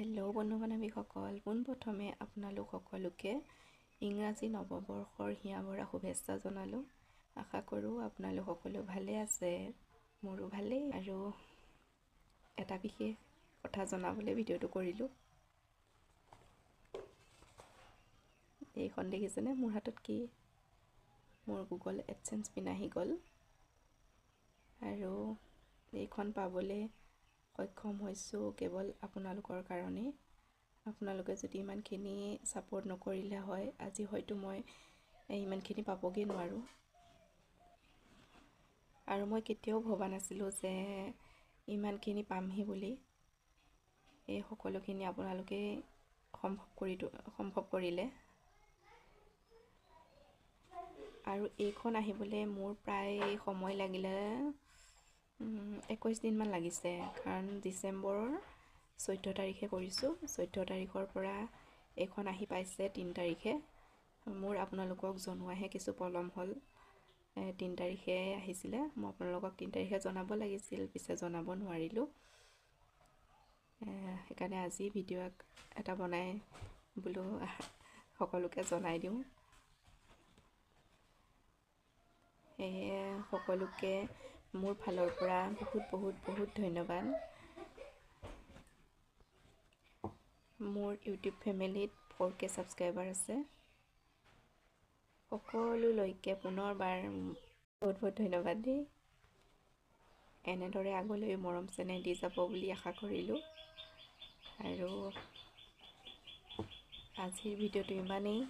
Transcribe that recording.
Hello' বন্ধু বান্ধৱীসকল, পোনপ্ৰথমে আপোনালোক সকলোকে ইংৰাজী নৱবৰ্ষৰ হিয়া ভৰা শুভেচ্ছা জনালোঁ। আশা কৰোঁ আপোনালোক সকলো ভালে আছে। মোৰো ভালেই। আৰু এটা বিশেষ কথা জনাবলৈ ভিডিঅ'টো কৰিলোঁ। এইখন দেখিছেনে মোৰ হাতত কি? মোৰ গুগল এডচেঞ্চ পিন আহি গ'ল আৰু এইখন পাবলৈ সক্ষম হৈছোঁ কেৱল আপোনালোকৰ কাৰণেই। আপোনালোকে যদি ইমানখিনি ছাপোৰ্ট নকৰিলে হয়, আজি হয়তো মই ইমানখিনি পাবগৈ নোৱাৰোঁ। আৰু মই কেতিয়াও ভবা নাছিলোঁ যে ইমানখিনি পামহি বুলি। এই সকলোখিনি আপোনালোকেই সম্ভৱ কৰিলে। আৰু এইখন আহিবলৈ মোৰ প্ৰায় সময় লাগিলে 21 দিনমান লাগিছে, কাৰণ ডিচেম্বৰৰ 14 তাৰিখে কৰিছোঁ। 14 তাৰিখৰ পৰা এইখন আহি পাইছে 3 তাৰিখে। মোৰ আপোনালোকক জনোৱাহে কিছু পলম হ'ল। 3 তাৰিখে আহিছিলে। মই আপোনালোকক 3 তাৰিখে জনাব লাগিছিল, পিছে জনাব নোৱাৰিলোঁ। সেইকাৰণে আজি ভিডিঅ' এটা বনাই বোলো সকলোকে জনাই দিওঁ। সেয়ে সকলোকে মোৰ ফালৰ পৰা বহুত ধন্যবাদ। মোৰ ইউটিউব ফেমিলিত 4K ছাবস্ক্ৰাইবাৰ আছে। সকলোলৈকে পুনৰবাৰ বহুত ধন্যবাদ দেই। এনেদৰে আগলৈ মৰম চেনেহ দি যাব বুলি আশা কৰিলোঁ। আৰু আজিৰ ভিডিঅ'টো ইমানেই।